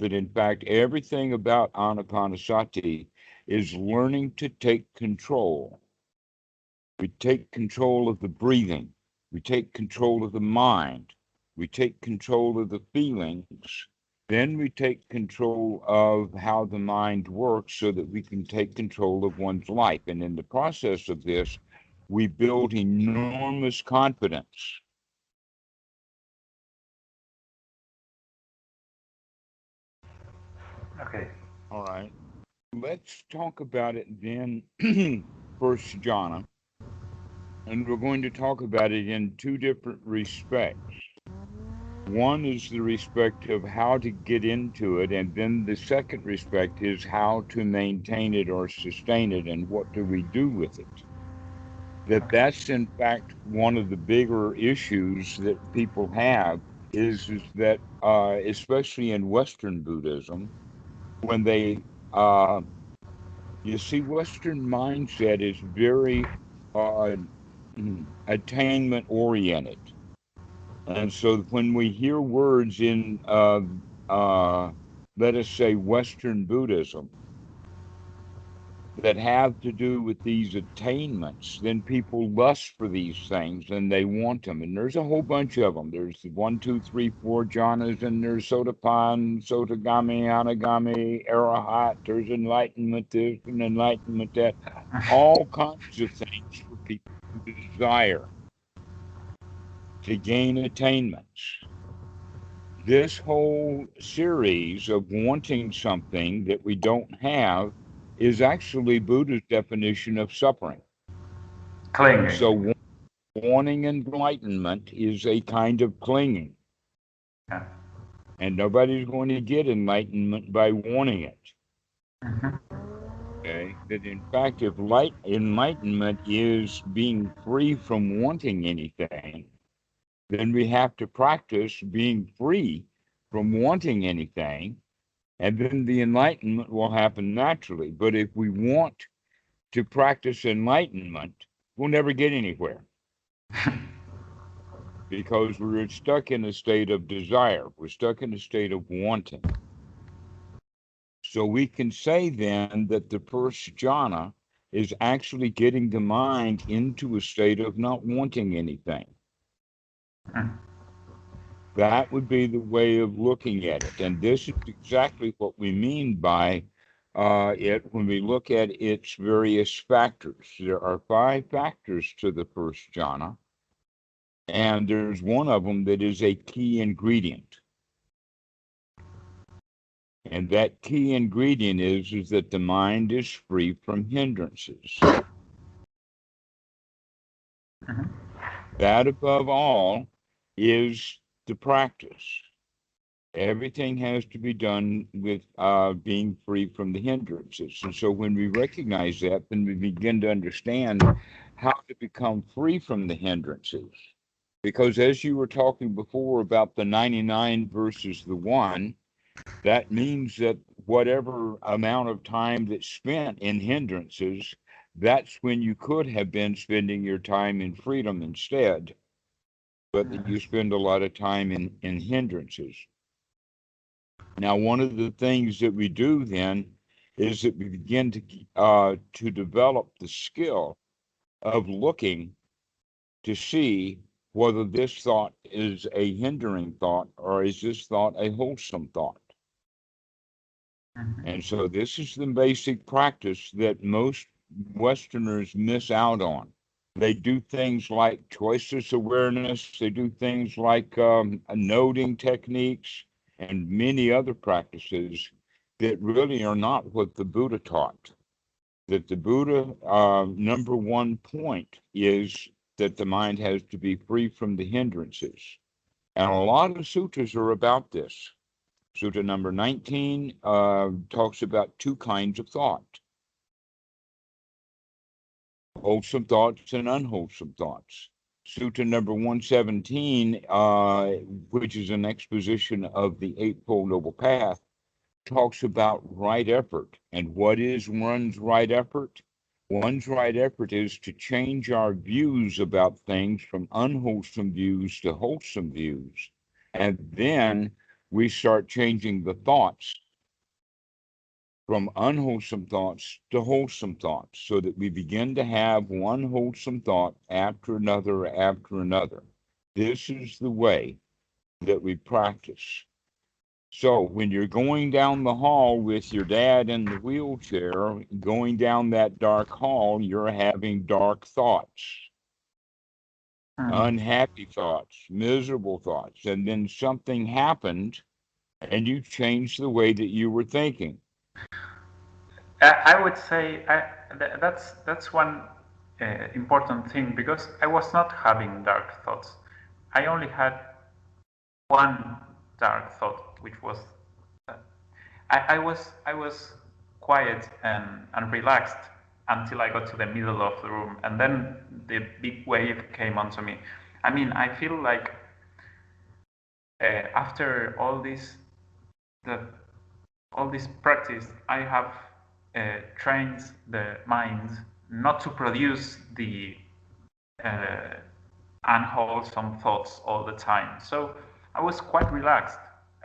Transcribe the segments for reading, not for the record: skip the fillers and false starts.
that in fact everything about Anapanasati is learning to take control. We take control of the breathing. We take control of the mind. We take control of the feelings. Then we take control of how the mind works so that we can take control of one's life. And in the process of this, we build enormous confidence. Okay. All right. Let's talk about it then, first jhana. And we're going to talk about it in two different respects. One is the respect of how to get into it, and then the second respect is how to maintain it or sustain it, and what do we do with it. That's in fact one of the bigger issues that people have is that especially in Western Buddhism, when they you see, Western mindset is very uh, attainment oriented. And so when we hear words in, let us say, Western Buddhism that have to do with these attainments, then people lust for these things and they want them. And there's a whole bunch of them. There's 1, 2, 3, 4 jhanas, and there's sotapan, sotagami, anagami, arahat. There's enlightenment this and enlightenment that. All kinds of things for people who desire to gain attainments. This whole series of wanting something that we don't have is actually Buddha's definition of suffering. Clinging. So wanting enlightenment is a kind of clinging. Yeah. And nobody's going to get enlightenment by wanting it. Mm-hmm. Okay? That in fact, if enlightenment is being free from wanting anything, then we have to practice being free from wanting anything, and then the enlightenment will happen naturally. But if we want to practice enlightenment, we'll never get anywhere because we're stuck in a state of desire. We're stuck in a state of wanting. So we can say then that the first jhana is actually getting the mind into a state of not wanting anything. That would be the way of looking at it. And this is exactly what we mean by it when we look at its various factors. There are 5 factors to the first jhana, and there's one of them that is a key ingredient. And that key ingredient is that the mind is free from hindrances. Mm-hmm. That above all is the practice. Everything has to be done with being free from the hindrances. And so when we recognize that, then we begin to understand how to become free from the hindrances. Because as you were talking before about the 99 versus the 1, that means that whatever amount of time that's spent in hindrances, that's when you could have been spending your time in freedom instead, but that you spend a lot of time in hindrances. Now, one of the things that we do then is that we begin to develop the skill of looking to see whether this thought is a hindering thought or is this thought a wholesome thought. And so this is the basic practice that most Westerners miss out on. They do things like choiceless awareness. They do things like noting techniques and many other practices that really are not what the Buddha taught. That the Buddha, number one point is that the mind has to be free from the hindrances. And a lot of sutras are about this. Sutta number 19 talks about 2 kinds of thought. Wholesome thoughts and unwholesome thoughts. Sutta number 117, which is an exposition of the Eightfold Noble Path, talks about right effort. And what is one's right effort? One's right effort is to change our views about things from unwholesome views to wholesome views. And then we start changing the thoughts from unwholesome thoughts to wholesome thoughts, so that we begin to have one wholesome thought after another after another. This is the way that we practice. So when you're going down the hall with your dad in the wheelchair, going down that dark hall, you're having dark thoughts, unhappy thoughts, miserable thoughts, and then something happened and you changed the way that you were thinking. I would say that's one important thing, because I was not having dark thoughts. I only had one dark thought, which was I was quiet and relaxed until I got to the middle of the room, and then the big wave came onto me. I mean, I feel like after all this practice, I have trained the mind not to produce the unwholesome thoughts all the time. So I was quite relaxed.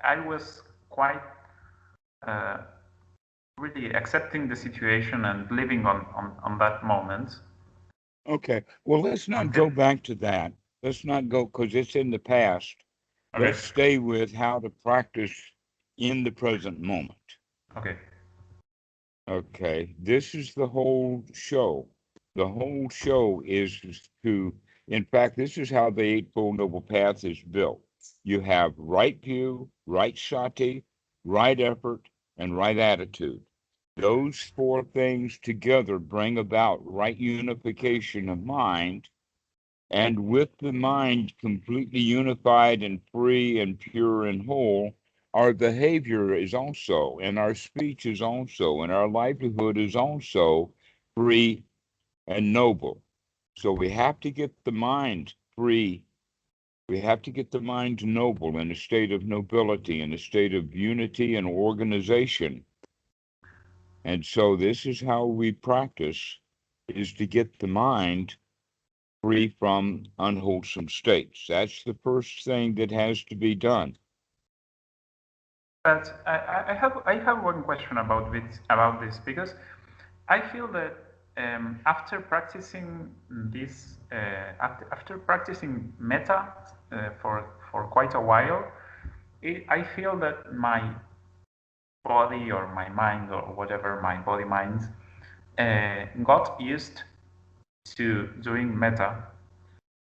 I was quite really accepting the situation and living on that moment. Okay. Well, let's not go back to that. Let's not go, because it's in the past. Okay. Let's stay with how to practice in the present moment. Okay. Okay. This is the whole show. The whole show is to, in fact, this is how the Eightfold Noble Path is built. You have right view, right sati, right effort, and right attitude. Those four things together bring about right unification of mind. And with the mind completely unified and free and pure and whole, our behavior is also, and our speech is also, and our livelihood is also free and noble. So we have to get the mind free. We have to get the mind noble, in a state of nobility, in a state of unity and organization. And so this is how we practice, is to get the mind free from unwholesome states. That's the first thing that has to be done. But I have one question about this, because I feel that after practicing this after practicing metta for quite a while, I feel that my body or my mind or whatever, my body mind got used to doing metta,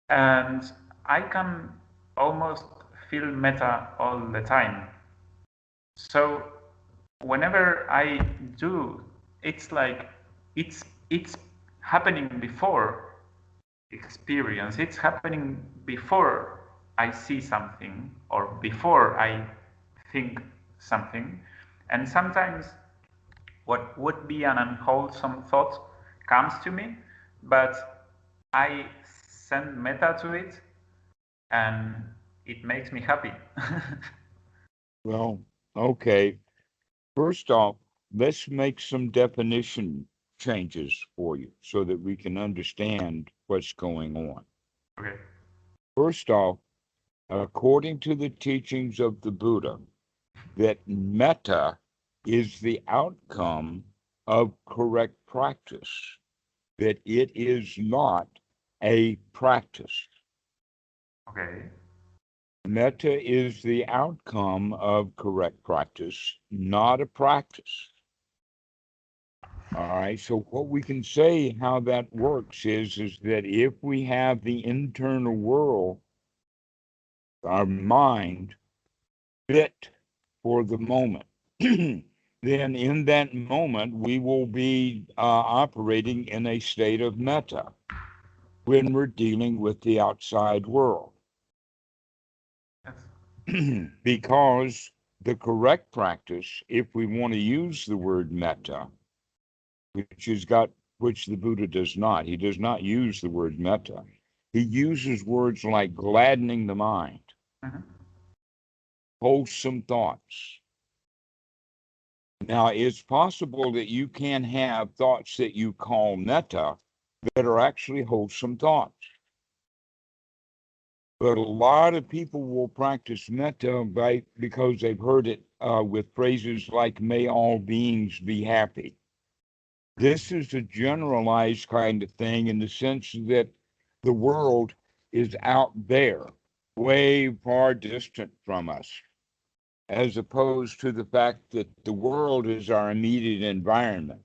and I can almost feel metta all the time. So whenever I do, it's like it's happening before experience. It's happening before I see something or before I think something. And sometimes what would be an unwholesome thought comes to me, but I send metta to it, and it makes me happy. Well, okay. First off, let's make some definition changes for you so that we can understand what's going on. Okay. First off, according to the teachings of the Buddha, that metta is the outcome of correct practice, that it is not a practice. Okay. Metta is the outcome of correct practice, not a practice. All right. So what we can say how that works is that if we have the internal world, our mind, fit for the moment, then in that moment we will be operating in a state of metta when we're dealing with the outside world. Yes. Because the correct practice, if we want to use the word metta, which the Buddha does not. He does not use the word metta. He uses words like gladdening the mind, wholesome thoughts. Now, it's possible that you can have thoughts that you call metta that are actually wholesome thoughts. But a lot of people will practice metta because they've heard it with phrases like, may all beings be happy. This is a generalized kind of thing in the sense that the world is out there, way far distant from us, as opposed to the fact that the world is our immediate environment.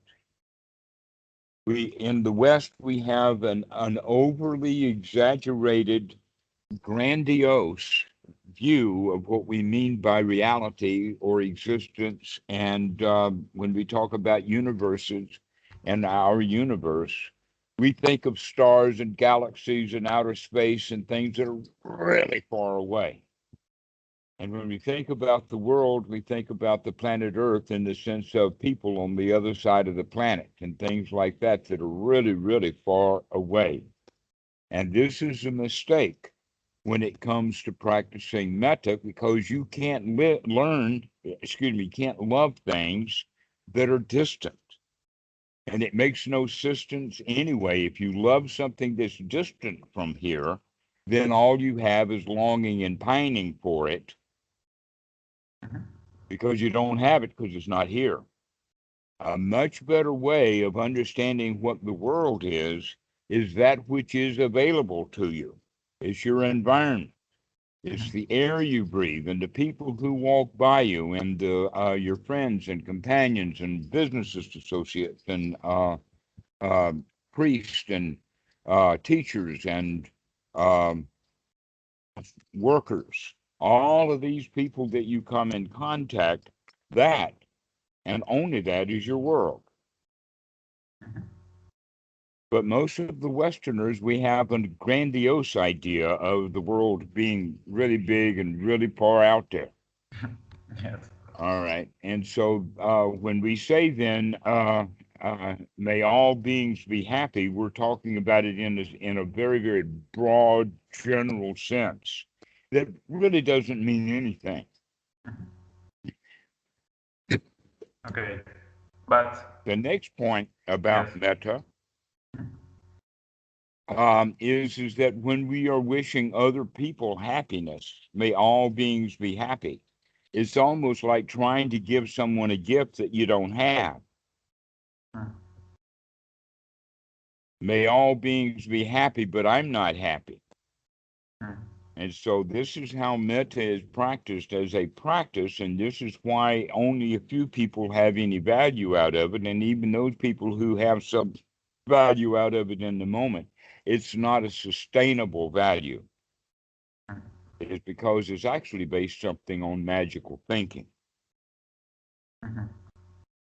In the West, we have an overly exaggerated, grandiose view of what we mean by reality or existence. And when we talk about universes and our universe, we think of stars and galaxies and outer space and things that are really far away. And when we think about the world, we think about the planet Earth in the sense of people on the other side of the planet and things like that that are really, really far away. And this is a mistake when it comes to practicing metta, because you can't can't love things that are distant. And it makes no sense anyway. If you love something that's distant from here, then all you have is longing and pining for it because you don't have it because it's not here. A much better way of understanding what the world is that which is available to you. It's your environment. It's the air you breathe and the people who walk by you and your friends and companions and business associates and priests and teachers and um, workers. All of these people that you come in contact, that and only that is your world. But most of the Westerners, we have a grandiose idea of the world being really big and really far out there. Yes. All right. And so when we say then, may all beings be happy, we're talking about it in a very, very broad, general sense that really doesn't mean anything. Okay. But The next point about yes. metta is that when we are wishing other people happiness, may all beings be happy, it's almost like trying to give someone a gift that you don't have. May all beings be happy, but I'm not happy. And so this is how metta is practiced as a practice, and this is why only a few people have any value out of it, and even those people who have some value out of it in the moment, it's not a sustainable value. It's because it's actually based something on magical thinking.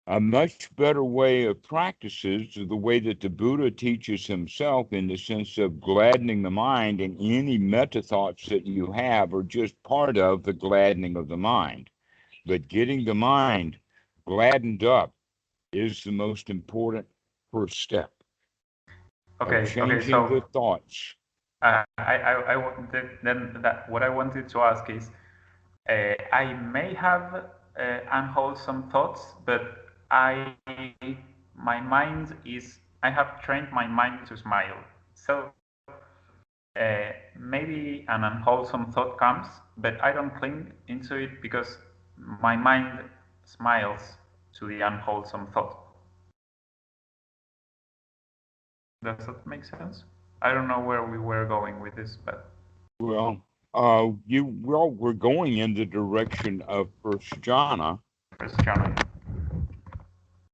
A much better way of practices is the way that the Buddha teaches himself, in the sense of gladdening the mind, and any metta thoughts that you have are just part of the gladdening of the mind. But getting the mind gladdened up is the most important first step of changing the So thoughts. I wanted then that what I wanted to ask is, I may have unwholesome thoughts, but I have trained my mind to smile. So maybe an unwholesome thought comes, but I don't cling into it because my mind smiles to the unwholesome thought. Does that make sense? I don't know where we were going with this, but Well, we're going in the direction of first jhana. first Jhana.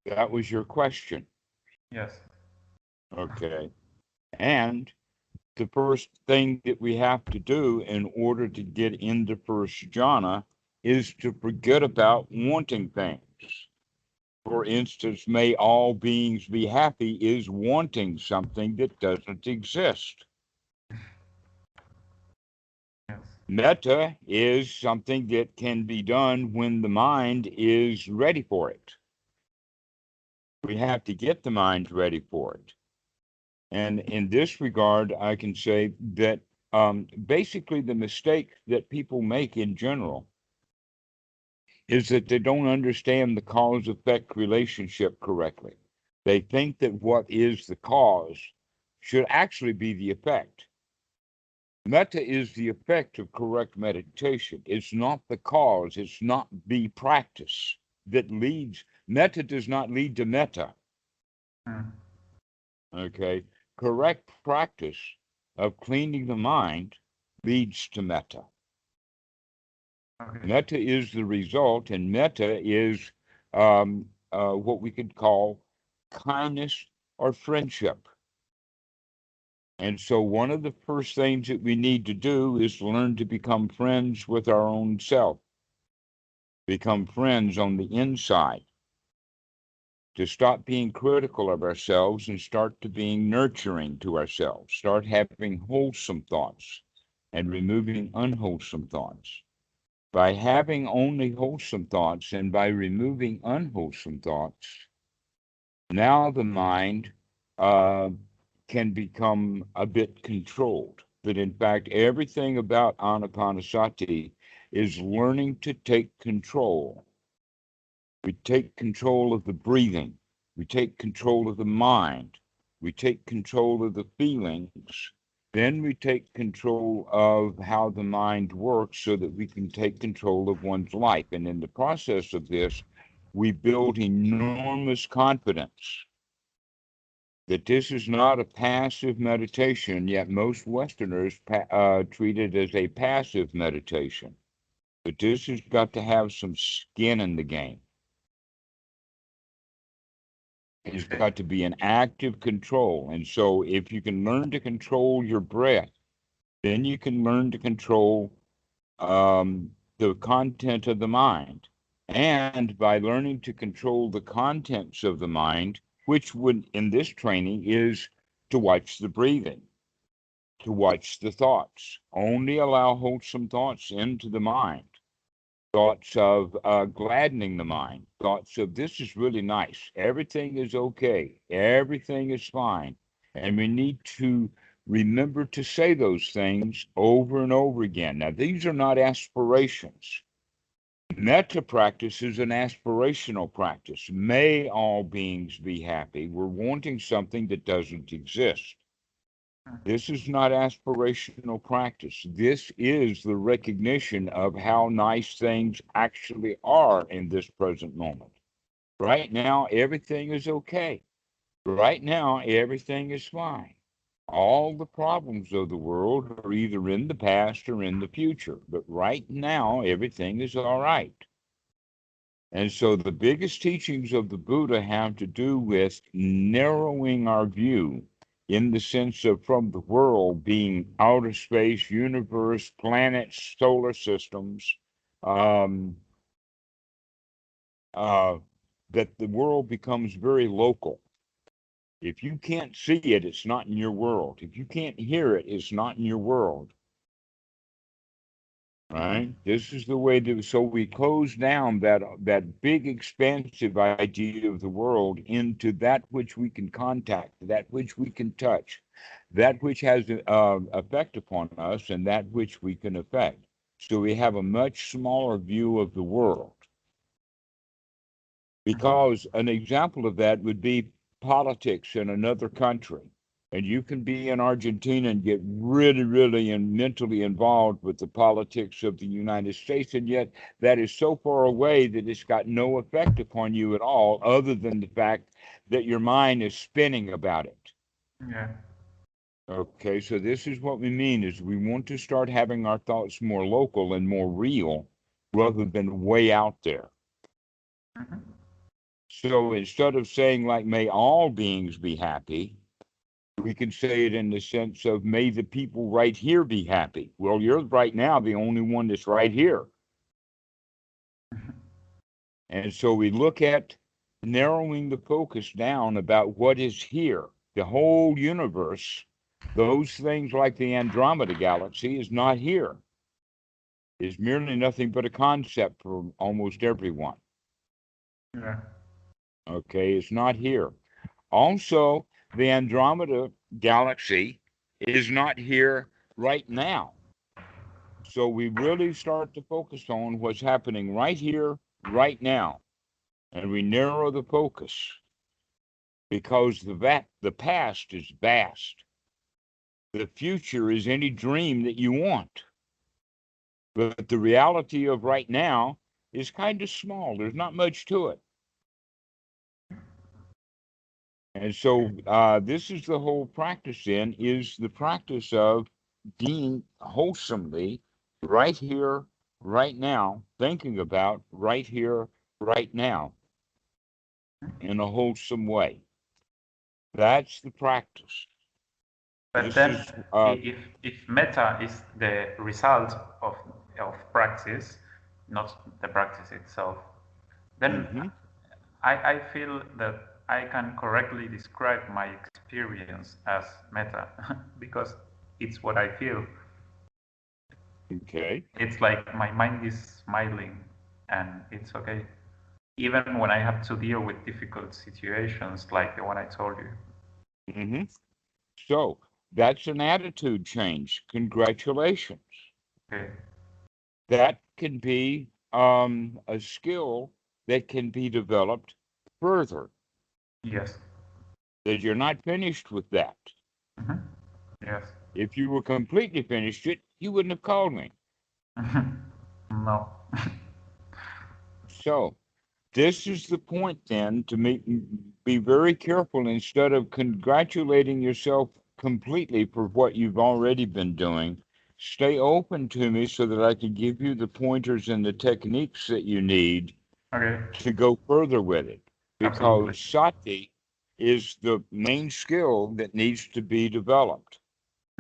That was your question. Yes. Okay. And the first thing that we have to do in order to get into first jhana is to forget about wanting things. For instance, may all beings be happy is wanting something that doesn't exist. Yes. Metta is something that can be done when the mind is ready for it. We have to get the mind ready for it. And in this regard, I can say that basically the mistake that people make in general is that they don't understand the cause-effect relationship correctly. They think that what is the cause should actually be the effect. Metta is the effect of correct meditation. It's not the cause. It's not the practice that leads. Metta does not lead to metta. Okay. Correct practice of cleaning the mind leads to metta. Okay. Metta is the result, and metta is what we could call kindness or friendship. And so one of the first things that we need to do is learn to become friends with our own self, become friends on the inside, to stop being critical of ourselves and start to being nurturing to ourselves, start having wholesome thoughts and removing unwholesome thoughts. By having only wholesome thoughts and by removing unwholesome thoughts, now the mind can become a bit controlled. But in fact, everything about Anapanasati is learning to take control. We take control of the breathing. We take control of the mind. We take control of the feelings. Then we take control of how the mind works so that we can take control of one's life. And in the process of this, we build enormous confidence that this is not a passive meditation, yet most Westerners treat it as a passive meditation. But this has got to have some skin in the game. It's got to be an active control. And so if you can learn to control your breath, then you can learn to control the content of the mind. And by learning to control the contents of the mind, which would in this training is to watch the breathing, to watch the thoughts. Only allow wholesome thoughts into the mind. Thoughts of gladdening the mind, thoughts of this is really nice, everything is okay, everything is fine. And we need to remember to say those things over and over again. Now, these are not aspirations. Metta practice is an aspirational practice. May all beings be happy. We're wanting something that doesn't exist. This is not aspirational practice. This is the recognition of how nice things actually are in this present moment. Right now, everything is okay. Right now, everything is fine. All the problems of the world are either in the past or in the future. But right now, everything is all right. And so the biggest teachings of the Buddha have to do with narrowing our view in the sense of from the world being outer space, universe, planets, solar systems, um, that the world becomes very local. If you can't see it, it's not in your world. If you can't hear it, it's not in your world. Right? This is the way that so we close down that big expansive idea of the world into that which we can contact, that which we can touch, that which has effect upon us, and that which we can affect. So we have a much smaller view of the world. Because an example of that would be politics in another country. And you can be in Argentina and get really, really and mentally involved with the politics of the United States, and yet that is so far away that it's got no effect upon you at all, other than the fact that your mind is spinning about it. Yeah. Okay, so this is what we mean is we want to start having our thoughts more local and more real rather than way out there. So instead of saying like, may all beings be happy, we can say it in the sense of, may the people right here be happy. Well, you're right now the only one that's right here. And so we look at narrowing the focus down about what is here. The whole universe, those things like the Andromeda galaxy is not here. It's merely nothing but a concept for almost everyone. Yeah. Okay, it's not here. Also, the Andromeda galaxy is not here right now. So we really start to focus on what's happening right here, right now. And we narrow the focus because the past is vast. The future is any dream that you want. But the reality of right now is kind of small. There's not much to it. And so this is the whole practice then, is the practice of being wholesomely right here, right now, thinking about right here, right now, in a wholesome way. That's the practice. But This then, is if metta is the result of practice, not the practice itself, then mhm. I feel that I can correctly describe my experience as metta because it's what I feel. Okay. It's like my mind is smiling and it's okay. Even when I have to deal with difficult situations like the one I told you. Mm-hmm. So that's an attitude change. Congratulations. Okay. That can be a skill that can be developed further. Yes. That you're not finished with that. Mm-hmm. Yes. If you were completely finished it, you wouldn't have called me. No. So this is the point then to be very careful instead of congratulating yourself completely for what you've already been doing. Stay open to me so that I can give you the pointers and the techniques that you need Okay. to go further with it. Absolutely. Because Sati is the main skill that needs to be developed.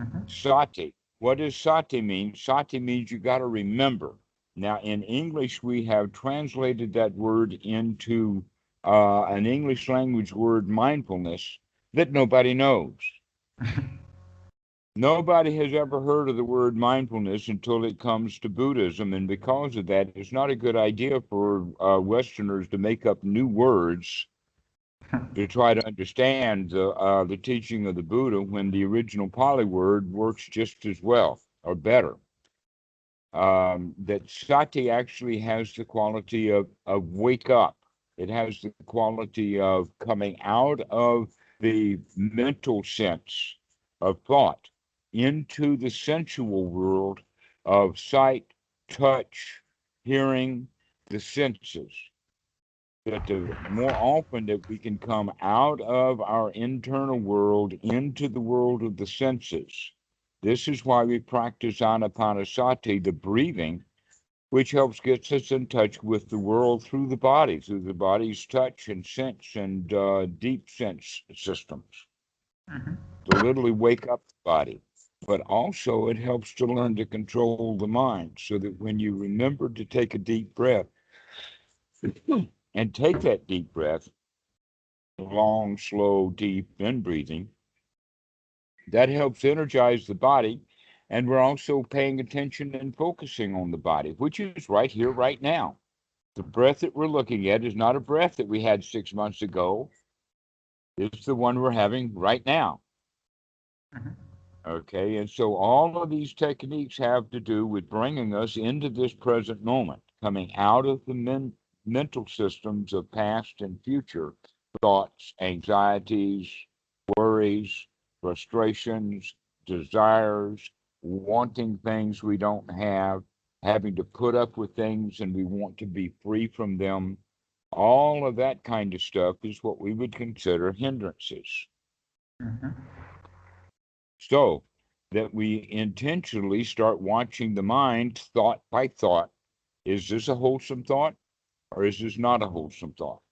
Mm-hmm. Sati. What does Sati mean? Sati means you got to remember. Now, in English, we have translated that word into an English language word, mindfulness, that nobody knows. Nobody has ever heard of the word mindfulness until it comes to Buddhism. And because of that, it's not a good idea for Westerners to make up new words to try to understand the teaching of the Buddha when the original Pali word works just as well or better. That Sati actually has the quality of wake up. It has the quality of coming out of the mental sense of thought into the sensual world of sight, touch, hearing, the senses. That the more often that we can come out of our internal world into the world of the senses. This is why we practice anapanasati, the breathing, which helps get us in touch with the world through the body's touch and sense and deep sense systems. Mm-hmm. To literally wake up the body. But also it helps to learn to control the mind so that when you remember to take a deep breath, and take that deep breath, long, slow, deep in breathing, that helps energize the body. And we're also paying attention and focusing on the body, which is right here, right now. The breath that we're looking at is not a breath that we had 6 months ago. It's the one we're having right now. Mm-hmm. Okay. And so all of these techniques have to do with bringing us into this present moment, coming out of the mental systems of past and future thoughts, anxieties, worries, frustrations, desires, wanting things we don't have, having to put up with things and we want to be free from them. All of that kind of stuff is what we would consider hindrances. Mm-hmm. So that we intentionally start watching the mind thought by thought. Is this a wholesome thought or is this not a wholesome thought?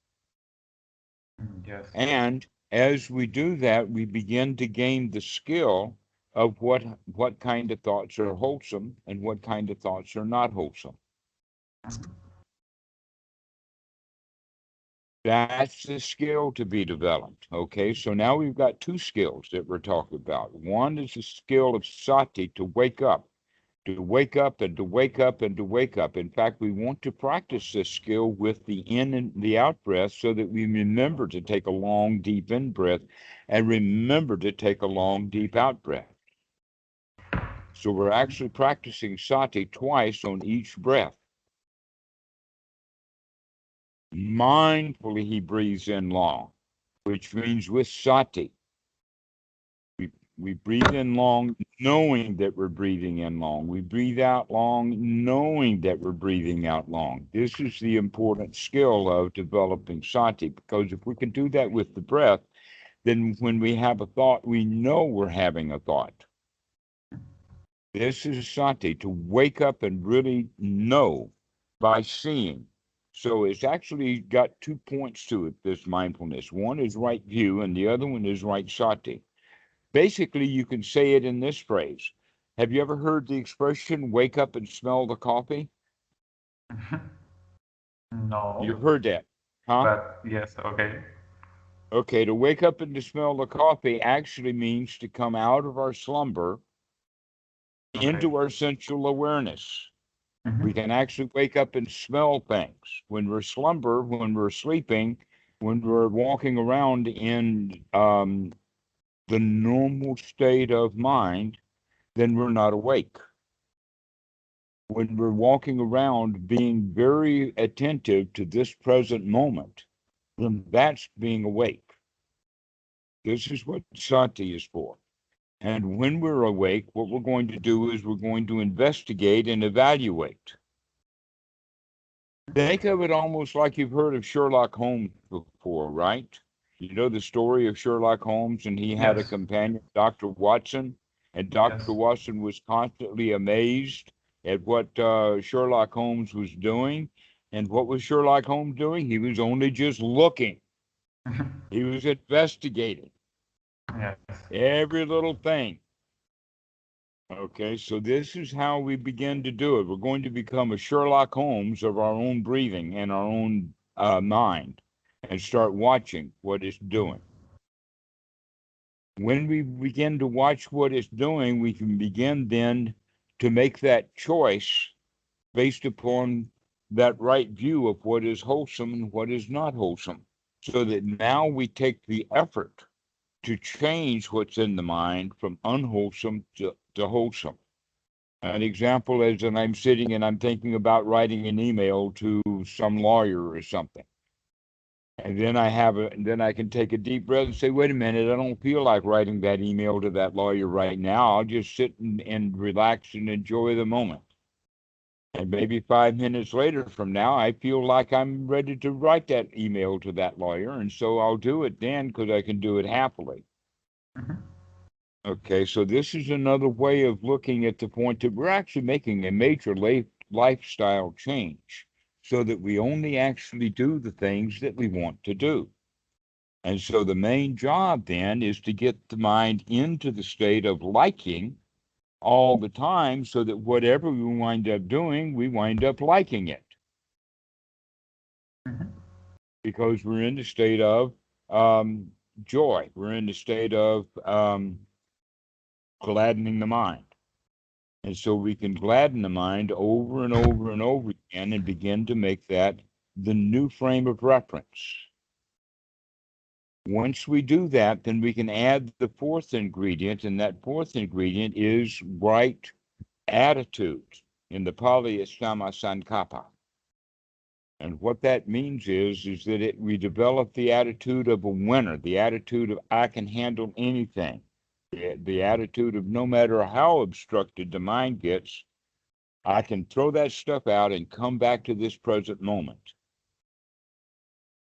Yes. And as we do that, we begin to gain the skill of what kind of thoughts are wholesome and what kind of thoughts are not wholesome. Mm-hmm. That's the skill to be developed. Okay, so now we've got two skills that we're talking about. One is the skill of sati, to wake up, to wake up and to wake up and to wake up. In fact, we want to practice this skill with the in and the out breath so that we remember to take a long, deep in breath and remember to take a long, deep out breath. So we're actually practicing sati twice on each breath. Mindfully, he breathes in long, which means with sati. We breathe in long, knowing that we're breathing in long. We breathe out long, knowing that we're breathing out long. This is the important skill of developing Sati, because if we can do that with the breath, then when we have a thought, we know we're having a thought. This is Sati, to wake up and really know by seeing. So it's actually got 2 points to it, this mindfulness. One is right view, and the other one is right Sati. Basically, you can say it in this phrase. Have you ever heard the expression, wake up and smell the coffee? No, You've heard that, huh? but yes, okay. Okay, to wake up and to smell the coffee actually means to come out of our slumber Okay. into our sensual awareness. Mhm. We can actually wake up and smell things. When we're slumber, when we're sleeping, when we're walking around in the normal state of mind, then we're not awake. When we're walking around being very attentive to this present moment, then that's being awake. This is what Sati is for. And when we're awake, what we're going to do is we're going to investigate and evaluate. Think of it almost like you've heard of Sherlock Holmes before, right? You know the story of Sherlock Holmes, and he had a Yes, companion, Dr. Watson, and Dr. yes. Watson was constantly amazed at what Sherlock Holmes was doing. And what was Sherlock Holmes doing? He was only just looking. He was investigating Yes. every little thing. Okay, so this is how we begin to do it. We're going to become a Sherlock Holmes of our own breathing and our own mind and start watching what it's doing. When we begin to watch what it's doing, we can begin then to make that choice based upon that right view of what is wholesome and what is not wholesome. So that now we take the effort to change what's in the mind from unwholesome to wholesome. An example is that I'm sitting and I'm thinking about writing an email to some lawyer or something. And then I can take a deep breath and say, wait a minute, I don't feel like writing that email to that lawyer right now. I'll just sit and relax and enjoy the moment. And maybe 5 minutes later from now, I feel like I'm ready to write that email to that lawyer. And so I'll do it then because I can do it happily. Mhm. Okay, so this is another way of looking at the point that we're actually making a major lifestyle change so that we only actually do the things that we want to do. And so the main job then is to get the mind into the state of liking all the time so that whatever we wind up doing, we wind up liking it Mhm. because we're in the state of joy. We're in the state of gladdening the mind. And so we can gladden the mind over and over and over again and begin to make that the new frame of reference. Once we do that, then we can add the fourth ingredient, and that fourth ingredient is right attitude. In the Pali, it's Sama Sankappa. And what that means is that we develop the attitude of a winner, the attitude of I can handle anything, the attitude of no matter how obstructed the mind gets, I can throw that stuff out and come back to this present moment.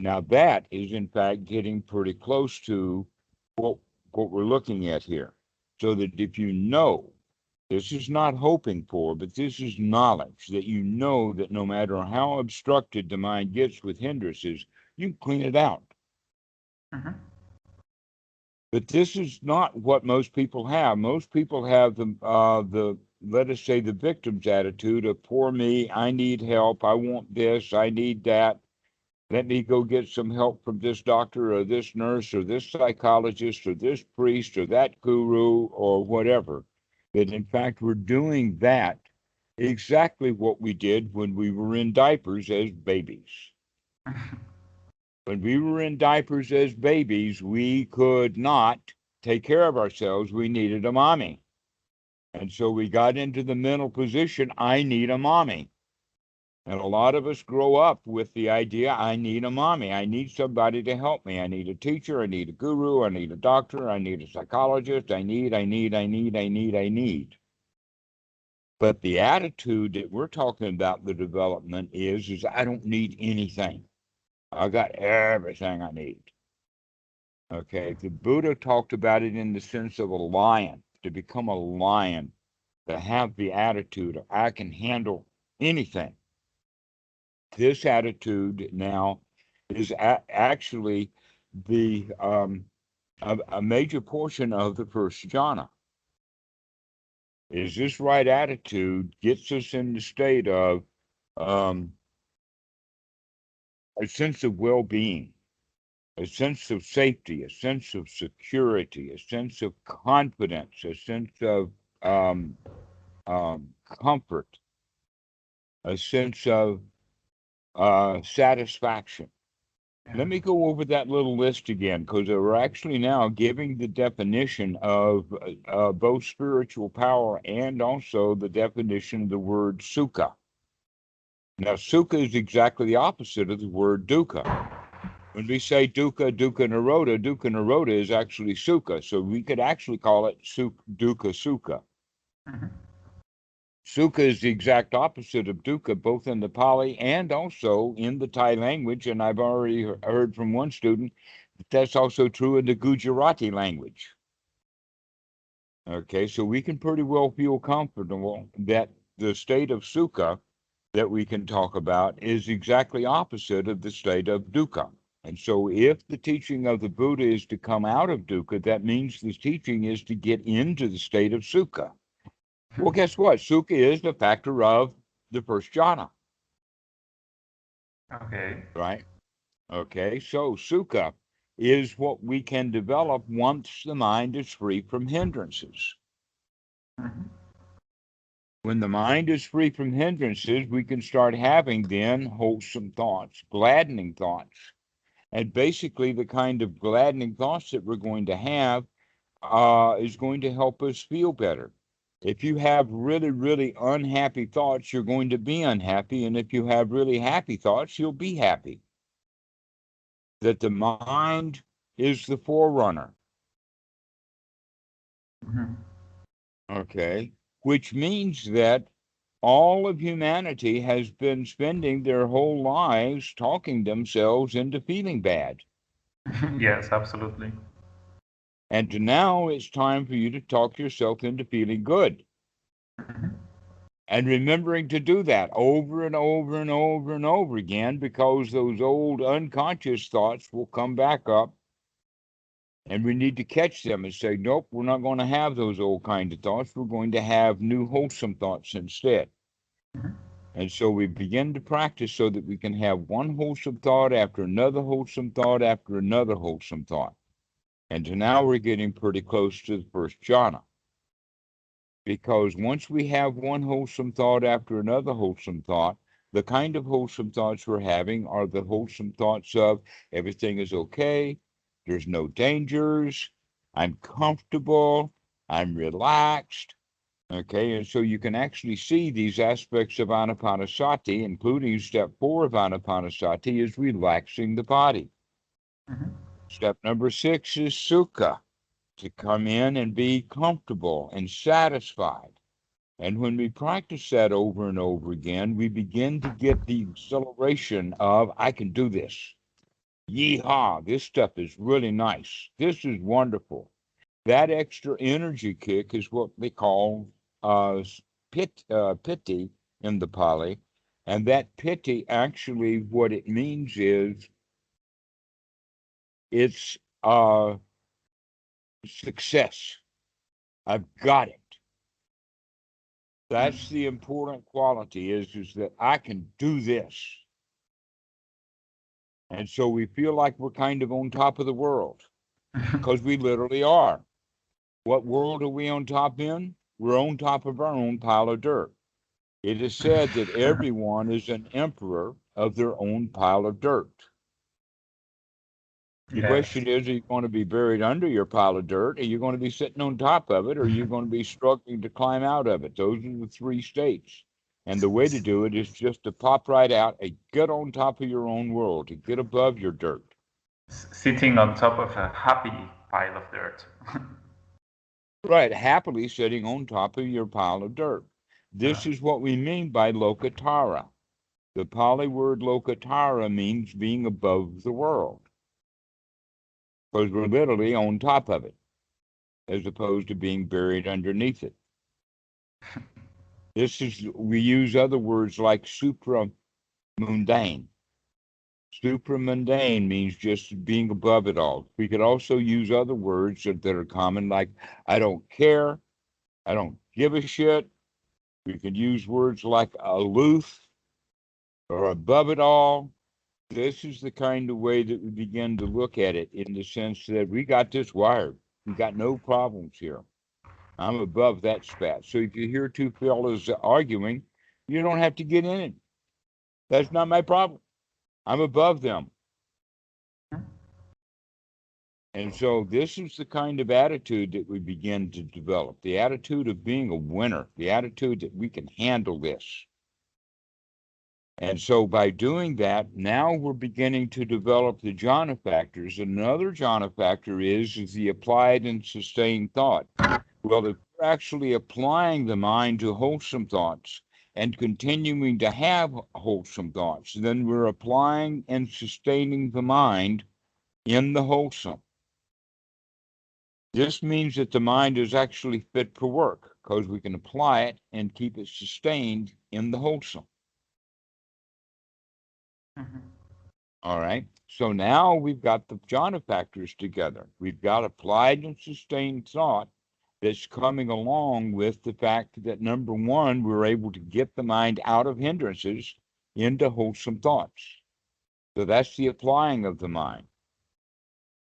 Now that is in fact getting pretty close to what we're looking at here. So that if you know, this is not hoping for, but this is knowledge that you know that no matter how obstructed the mind gets with hindrances, you can clean it out. Mhm. But this is not what most people have. Most people have the let us say the victim's attitude of poor me, I need help, I want this, I need that. Let me go get some help from this doctor or this nurse or this psychologist or this priest or that guru or whatever. That in fact we're doing that exactly what we did when we were in diapers as babies. When we were in diapers as babies, we could not take care of ourselves. We needed a mommy. And so we got into the mental position, I need a mommy. And a lot of us grow up with the idea, I need a mommy. I need somebody to help me. I need a teacher. I need a guru. I need a doctor. I need a psychologist. I need. But the attitude that we're talking about, the development is I don't need anything. I got everything I need. Okay. The Buddha talked about it in the sense of a lion, to become a lion, to have the attitude of I can handle anything. This attitude now is actually the a major portion of the first jhana. Is this right attitude gets us in the state of a sense of well-being, a sense of safety, a sense of security, a sense of confidence, a sense of comfort, a sense of satisfaction. Let me go over that little list again, because we're actually now giving the definition of both spiritual power and also the definition of the word Sukkha. Now, Sukkha is exactly the opposite of the word dukkha. When we say dukkha nirodha is actually Sukkha. So we could actually call it dukkha Sukha. Mm-hmm. Sukha is the exact opposite of dukkha, both in the Pali and also in the Thai language. And I've already heard from one student that that's also true in the Gujarati language. Okay, so we can pretty well feel comfortable that the state of Sukha that we can talk about is exactly opposite of the state of dukkha. And so if the teaching of the Buddha is to come out of dukkha, that means the teaching is to get into the state of Sukha. Well, guess what? Sukha is the factor of the first jhana. Okay. Right? Okay, so Sukha is what we can develop once the mind is free from hindrances. Mm-hmm. When the mind is free from hindrances, we can start having then wholesome thoughts, gladdening thoughts. And basically, the kind of gladdening thoughts that we're going to have is going to help us feel better. If you have really, really unhappy thoughts, you're going to be unhappy. And if you have really happy thoughts, you'll be happy. That the mind is the forerunner. Mm-hmm. Okay. Which means that all of humanity has been spending their whole lives talking themselves into feeling bad. Yes, absolutely. And now it's time for you to talk yourself into feeling good. Mm-hmm. And remembering to do that over and over and over and over again, because those old unconscious thoughts will come back up. And we need to catch them and say, nope, we're not going to have those old kind of thoughts. We're going to have new wholesome thoughts instead. Mm-hmm. And so we begin to practice so that we can have one wholesome thought after another wholesome thought after another wholesome thought. And now we're getting pretty close to the first jhana. Because once we have one wholesome thought after another wholesome thought, the kind of wholesome thoughts we're having are the wholesome thoughts of everything is okay, there's no dangers, I'm comfortable, I'm relaxed. Okay, and so you can actually see these aspects of anapanasati, including step 4 of anapanasati, is relaxing the body. Mm-hmm. Step number 6 is Sukkha, to come in and be comfortable and satisfied. And when we practice that over and over again, we begin to get the exhilaration of, I can do this. Yeehaw, this stuff is really nice. This is wonderful. That extra energy kick is what they call Piti in the Pali. And that Piti, actually, what it means is it's success. I've got it. That's the important quality is that I can do this. And so we feel like we're kind of on top of the world because we literally are. What world are we on top in? We're on top of our own pile of dirt. It is said that everyone is an emperor of their own pile of dirt. The Yes. question is, are you going to be buried under your pile of dirt? Are you going to be sitting on top of it? Or are you going to be struggling to climb out of it? Those are the three states. And the way to do it is just to pop right out and get on top of your own world, to get above your dirt. Sitting on top of a happy pile of dirt. Right, happily sitting on top of your pile of dirt. This is what we mean by lokatara. The Pali word lokatara means being above the world, because we're literally on top of it, as opposed to being buried underneath it. We use other words like supramundane. Supramundane means just being above it all. We could also use other words that are common, like I don't care, I don't give a shit. We could use words like aloof or above it all. This is the kind of way that we begin to look at it, in the sense that we got this wired. We got no problems here. I'm above that spat. So if you hear two fellas arguing, you don't have to get in it. That's not my problem. I'm above them. And so this is the kind of attitude that we begin to develop, the attitude of being a winner, the attitude that we can handle this. And so by doing that, now we're beginning to develop the jhana factors. Another jhana factor is the applied and sustained thought. Well, if we're actually applying the mind to wholesome thoughts and continuing to have wholesome thoughts, then we're applying and sustaining the mind in the wholesome. This means that the mind is actually fit for work, because we can apply it and keep it sustained in the wholesome. All right. So now we've got the jhana factors together. We've got applied and sustained thought that's coming along with the fact that, number one, we're able to get the mind out of hindrances into wholesome thoughts. So that's the applying of the mind.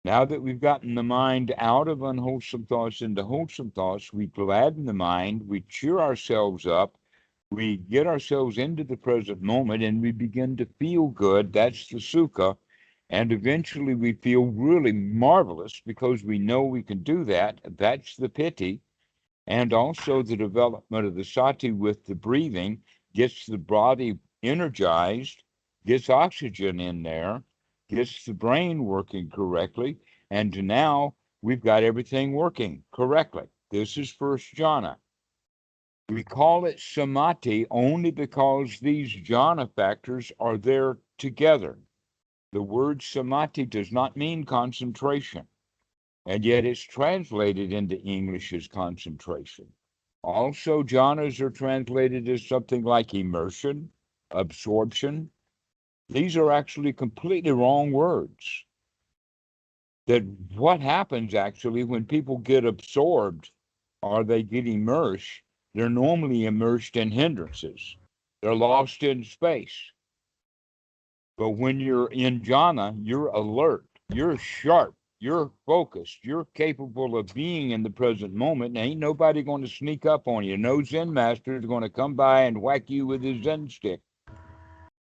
Now that we've gotten the mind out of unwholesome thoughts into wholesome thoughts, we gladden the mind, we cheer ourselves up, we get ourselves into the present moment, and we begin to feel good. That's the Sukkha. And eventually we feel really marvelous because we know we can do that. That's the Piti. And also the development of the Sati with the breathing gets the body energized, gets oxygen in there, gets the brain working correctly. And now we've got everything working correctly. This is first jhana. We call it samadhi only because these jhana factors are there together. The word samadhi does not mean concentration, and yet it's translated into English as concentration. Also, jhanas are translated as something like immersion, absorption. These are actually completely wrong words. That what happens actually when people get absorbed or they get immersed, they're normally immersed in hindrances. They're lost in space. But when you're in jhana, you're alert, you're sharp, you're focused, you're capable of being in the present moment, and ain't nobody going to sneak up on you. No Zen master is going to come by and whack you with his Zen stick,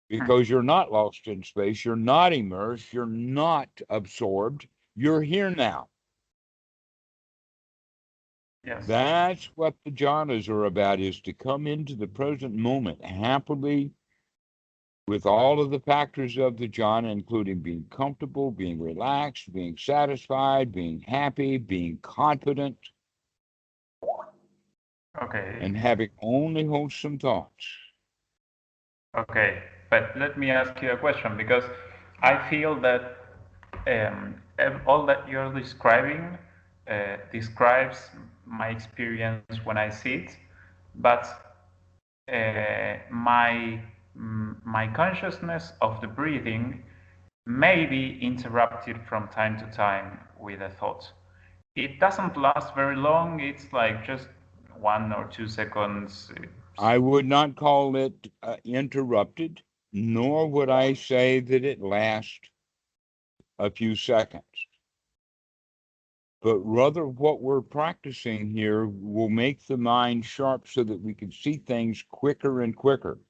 because you're not lost in space, you're not immersed, you're not absorbed, you're here now. Yes. That's what the jhanas are about, is to come into the present moment happily with all of the factors of the jhana, including being comfortable, being relaxed, being satisfied, being happy, being confident, Okay. and having only wholesome thoughts. Okay, but let me ask you a question, because I feel that all that you're describing describes my experience when I sit, but my consciousness of the breathing may be interrupted from time to time with a thought. It doesn't last very long. It's like just 1 or 2 seconds. I would not call it interrupted, nor would I say that it lasts a few seconds. But rather, what we're practicing here will make the mind sharp so that we can see things quicker and quicker.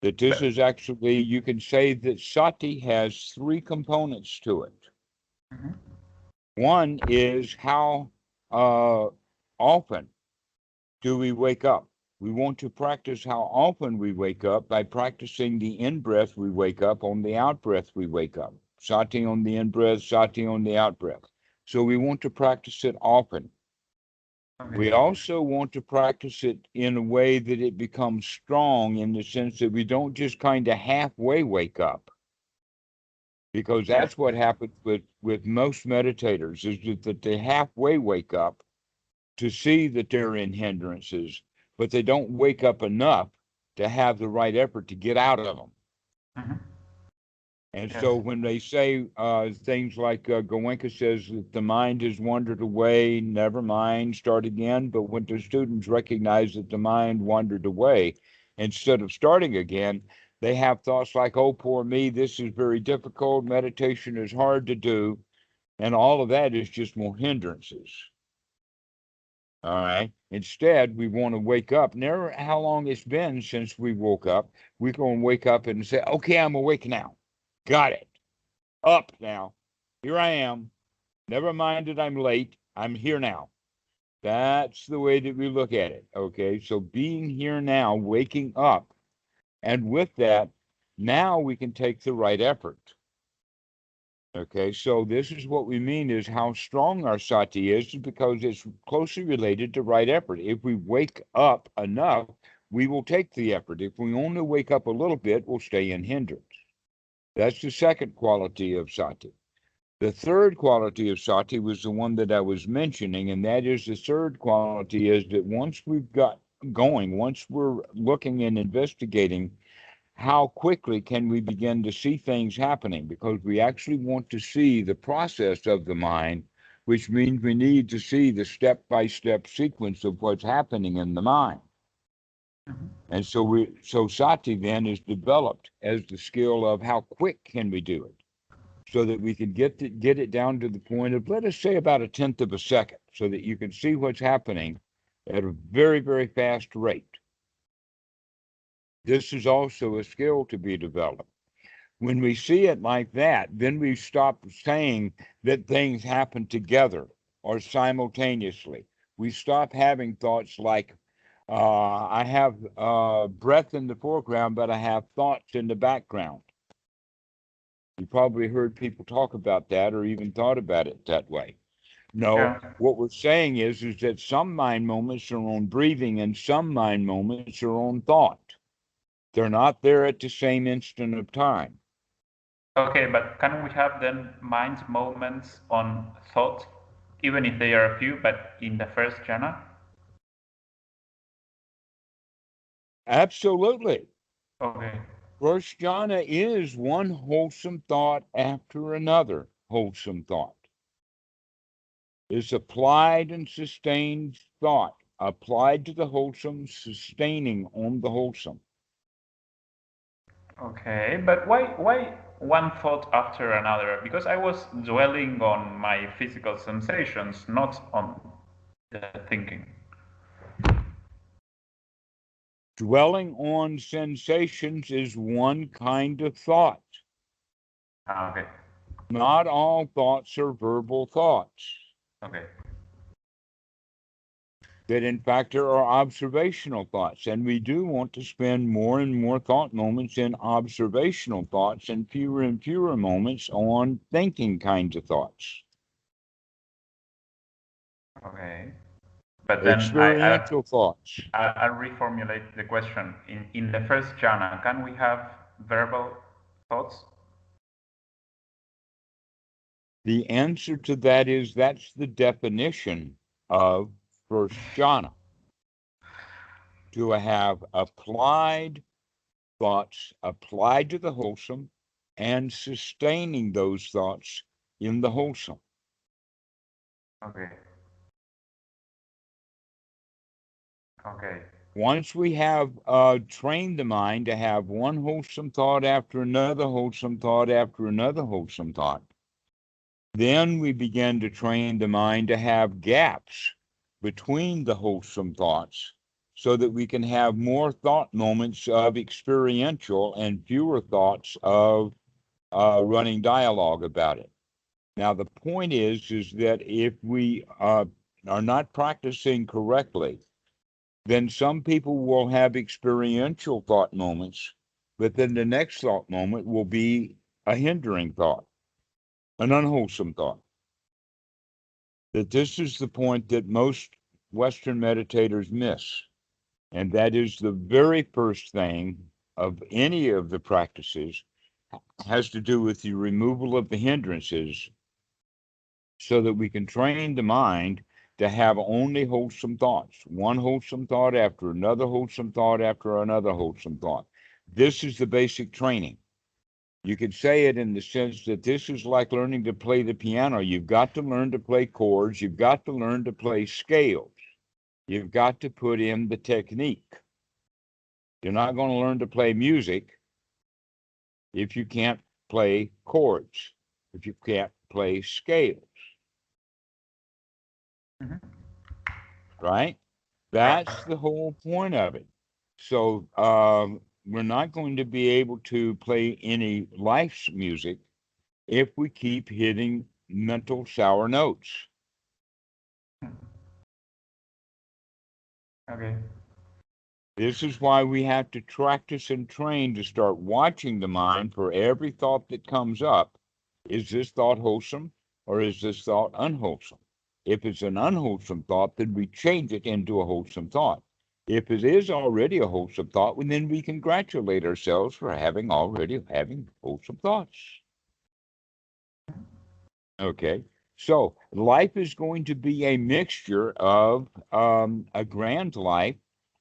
That this is actually, you can say that Sati has 3 components to it. Mhm. One is how often do we wake up? We want to practice how often we wake up by practicing the in-breath we wake up on the out-breath we wake up. Sati on the in-breath, sati on the out-breath. So we want to practice it often. Okay. We also want to practice it in a way that it becomes strong, in the sense that we don't just kind of halfway wake up. Because that's what happens with most meditators, is that they halfway wake up to see that they're in hindrances, but they don't wake up enough to have the right effort to get out of them. Mm-hmm. And Yes. so when they say things like Goenka says that the mind has wandered away, never mind, start again. But when the students recognize that the mind wandered away, instead of starting again, they have thoughts like, oh, poor me, this is very difficult, meditation is hard to do. And all of that is just more hindrances. All right. Instead, we want to wake up. Never how long it's been since we woke up. We're going to wake up and say, okay, I'm awake now. Got it. Up now. Here I am. Never mind that I'm late. I'm here now. That's the way that we look at it. Okay. So being here now, waking up. And with that, now we can take the right effort. Okay, so this is what we mean is how strong our sati is because it's closely related to right effort. If we wake up enough, we will take the effort. If we only wake up a little bit, we'll stay in hindrance. That's the second quality of sati. The third quality of sati was the one that I was mentioning, and that is the third quality is that once we've got going, once we're looking and investigating, how quickly can we begin to see things happening? Because we actually want to see the process of the mind, which means we need to see the step-by-step sequence of what's happening in the mind. Mm-hmm. And so sati then is developed as the skill of how quick can we do it, so that we can get it down to the point of, let us say, about 1/10 of a second, so that you can see what's happening at a very, very fast rate. This is also a skill to be developed. When we see it like that, then we stop saying that things happen together or simultaneously. We stop having thoughts like, I have breath in the foreground, but I have thoughts in the background. You probably heard people talk about that or even thought about it that way. No, what we're saying is that some mind moments are on breathing and some mind moments are on thought. They're not there at the same instant of time. Okay, but can we have then mind moments on thought, even if they are few, but in the first jhana? Absolutely. Okay. First jhana is one wholesome thought after another wholesome thought. It's applied and sustained thought, applied to the wholesome, sustaining on the wholesome. Okay, but why one thought after another? Because I was dwelling on my physical sensations, not on the thinking. Dwelling on sensations is one kind of thought. Okay. Not all thoughts are verbal thoughts. Okay. That in fact there are observational thoughts, and we do want to spend more and more thought moments in observational thoughts and fewer moments on thinking kinds of thoughts. Okay. But then Experiential thoughts. I'll reformulate the question. In the first jhana, can we have verbal thoughts? The answer to that is that's the definition of first jhana. To have applied thoughts applied to the wholesome and sustaining those thoughts in the wholesome. Okay. Okay. Once we have trained the mind to have one wholesome thought after another wholesome thought after another wholesome thought, then we begin to train the mind to have gaps between the wholesome thoughts so that we can have more thought moments of experiential and fewer thoughts of running dialogue about it. Now, the point is that if we are not practicing correctly, then some people will have experiential thought moments, but then the next thought moment will be a hindering thought, an unwholesome thought. That this is the point that most Western meditators miss. And that is the very first thing of any of the practices has to do with the removal of the hindrances so that we can train the mind to have only wholesome thoughts, one wholesome thought after another wholesome thought after another wholesome thought. This is the basic training. You could say it in the sense that this is like learning to play the piano. You've got to learn to play chords. You've got to learn to play scales. You've got to put in the technique. You're not going to learn to play music if you can't play chords, if you can't play scales. Mm-hmm. Right? That's the whole point of it. So we're not going to be able to play any life's music if we keep hitting mental sour notes. Okay. This is why we have to practice and train to start watching the mind for every thought that comes up. Is this thought wholesome or is this thought unwholesome? If it's an unwholesome thought, then we change it into a wholesome thought. If it is already a wholesome thought, well, then we congratulate ourselves for having wholesome thoughts. Okay. So life is going to be a mixture of a grand life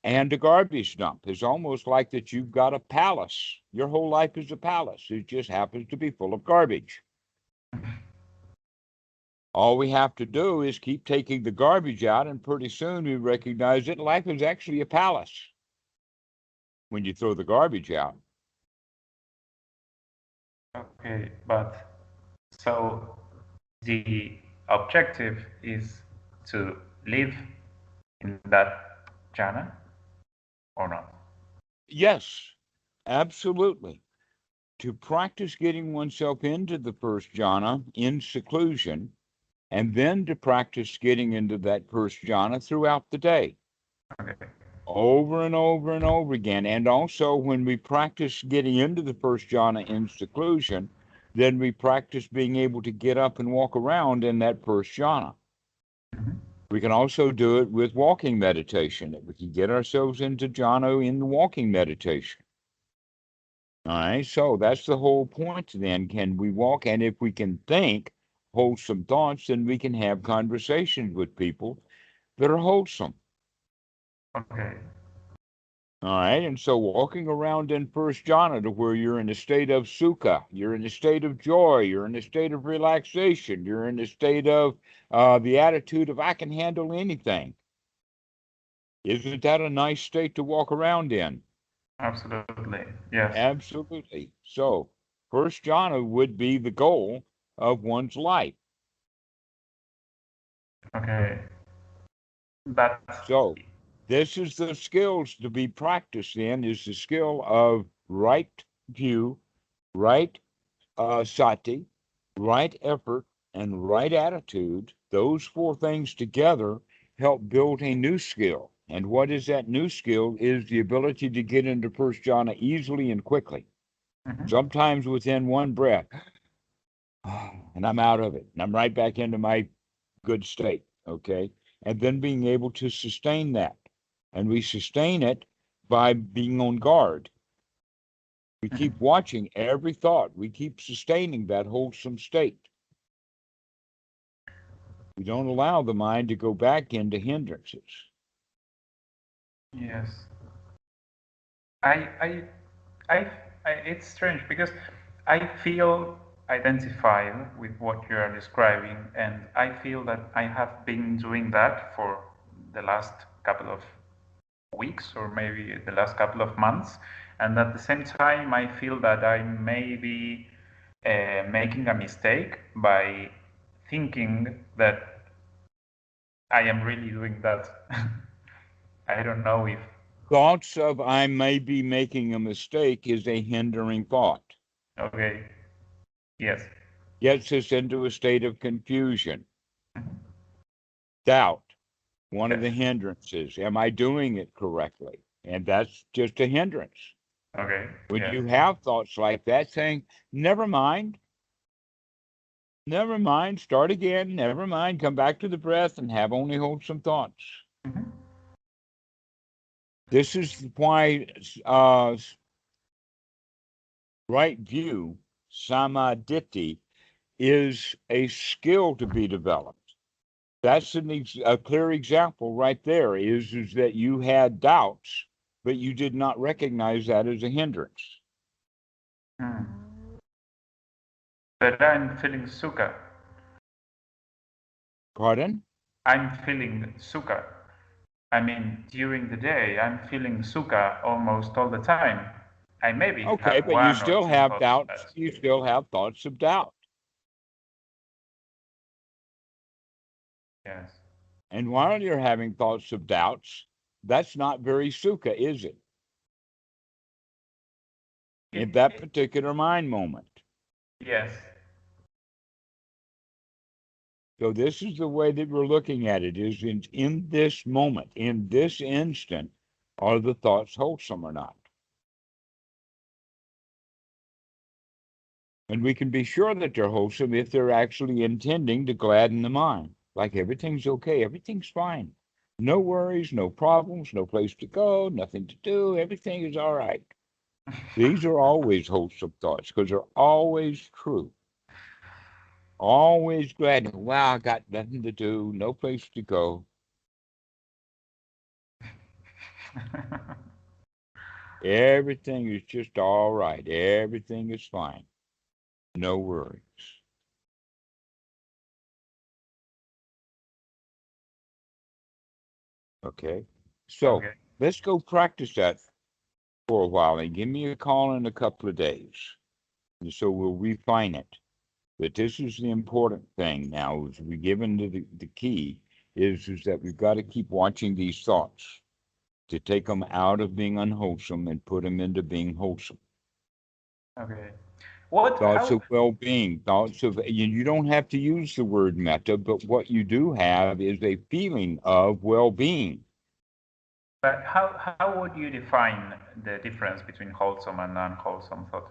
and a garbage dump. It's almost like that you've got a palace. Your whole life is a palace. It just happens to be full of garbage. All we have to do is keep taking the garbage out, and pretty soon we recognize that life is actually a palace when you throw the garbage out. Okay, but so the objective is to live in that jhana or not? Yes, absolutely. To practice getting oneself into the first jhana in seclusion, and then to practice getting into that first jhana throughout the day, Okay. over and over and over again. And also, when we practice getting into the first jhana in seclusion, then we practice being able to get up and walk around in that first jhana. Mm-hmm. We can also do it with walking meditation. We can get ourselves into jhana in the walking meditation. All right, so that's the whole point then. Can we walk? And if we can think wholesome thoughts, then we can have conversations with people that are wholesome. Okay. All right, and so walking around in first jhana to where you're in a state of Sukkha, you're in a state of joy, you're in a state of relaxation, you're in a state of the attitude of I can handle anything. Isn't that a nice state to walk around in? Absolutely. Yes. Absolutely. So, first jhana would be the goal of one's life. Okay. But So, this is the skills to be practiced in, is the skill of right view, right sati, right effort, and right attitude. Those four things together help build a new skill. And what is that new skill? Is the ability to get into first jhana easily and quickly. mm-hmm. Sometimes within one breath, and I'm out of it, and I'm right back into my good state. Okay. And then being able to sustain that. And we sustain it by being on guard. We Mm-hmm. keep watching every thought. We keep sustaining that wholesome state. We don't allow the mind to go back into hindrances. Yes. I, I, I, it's strange because I feel identified with what you are describing, and I feel that I have been doing that for the last couple of weeks or maybe the last couple of months. And at the same time, I feel that I may be making a mistake by thinking that I am really doing that. I don't know if. Thoughts of I may be making a mistake is a hindering thought. Okay. Yes. Gets us into a state of confusion, Mhm. doubt. One of the hindrances. Am I doing it correctly? And that's just a hindrance. Okay. When Yes. you have thoughts like that, saying, never mind, start again, never mind, come back to the breath and have only wholesome thoughts. Mm-hmm. This is why right view, samadhi, is a skill to be developed. That's a clear example right there is that you had doubts, but you did not recognize that as a hindrance. Mm. But I'm feeling Sukkha. Pardon? I'm feeling Sukkha. I mean, during the day, I'm feeling Sukkha almost all the time. I maybe Okay, have but you one or still two have thoughts doubts. less. You still have thoughts of doubt. Yes. And while you're having thoughts of doubts, that's not very sukha, is it? In that particular mind moment. Yes. So this is the way that we're looking at it, is in this moment, in this instant, are the thoughts wholesome or not? And we can be sure that they're wholesome if they're actually intending to gladden the mind. Like everything's okay, everything's fine. No worries, no problems, no place to go, nothing to do, everything is all right. These are always wholesome thoughts because they're always true. Always glad. Wow, I got nothing to do, no place to go. Everything is just all right. Everything is fine. No worries. Okay. So Okay. let's go practice that for a while and give me a call in a couple of days. And so we'll refine it. But this is the important thing now, as we give into the key is that we've got to keep watching these thoughts to take them out of being unwholesome and put them into being wholesome. Okay. Thoughts How, of well-being, thoughts of, you don't have to use the word metta, but what you do have is a feeling of well-being. but how would you define the difference between wholesome and unwholesome thought?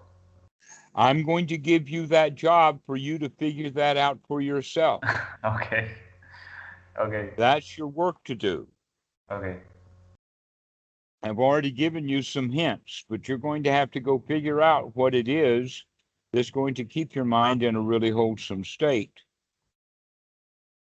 I'm going to give you that job for you to figure that out for yourself. Okay. Okay. That's your work to do. Okay. I've already given you some hints, but you're going to have to go figure out what it is that's going to keep your mind in a really wholesome state.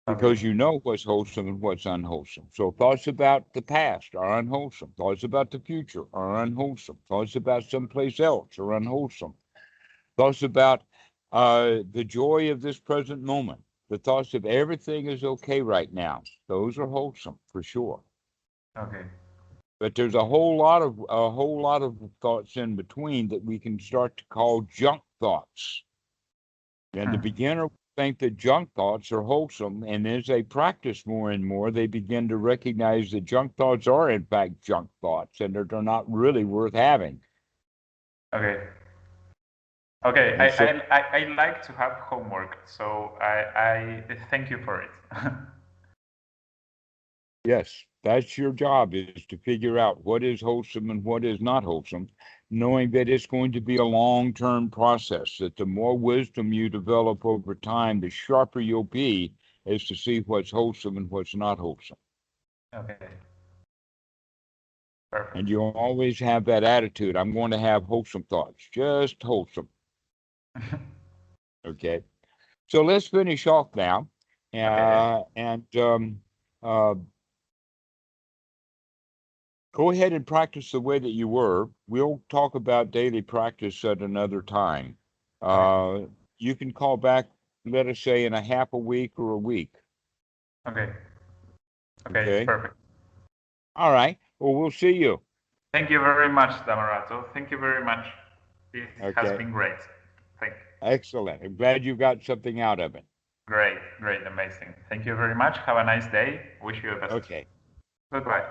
Because Okay. you know what's wholesome and what's unwholesome. So thoughts about the past are unwholesome. Thoughts about the future are unwholesome. Thoughts about someplace else are unwholesome. Thoughts about the joy of this present moment. The thoughts of everything is okay right now. Those are wholesome for sure. Okay. But there's a whole lot of thoughts in between that we can start to call junk thoughts. And the beginner will think that junk thoughts are wholesome, and as they practice more and more, they begin to recognize that junk thoughts are in fact junk thoughts, and they're not really worth having. Okay. Okay. And so, I like to have homework, so I thank you for it. yes, that's your job, is to figure out what is wholesome and what is not wholesome, knowing that it's going to be a long-term process, that the more wisdom you develop over time, the sharper you'll be as to see what's wholesome and what's not wholesome. Okay. Perfect. And you'll always have that attitude. I'm going to have wholesome thoughts, just wholesome. Okay. So let's finish off now. Okay. And uh, go ahead and practice the way that you were. We'll talk about daily practice at another time. Okay. You can call back, let us say, in a half a week or a week. Okay. Okay. Okay. Perfect. All right. Well, we'll see you. Thank you very much, Dhammarato. Thank you very much. This has Okay. been great. Thank you. Excellent. I'm glad you got something out of it. Great, great, amazing. Thank you very much. Have a nice day. Wish you the best. Okay. Goodbye.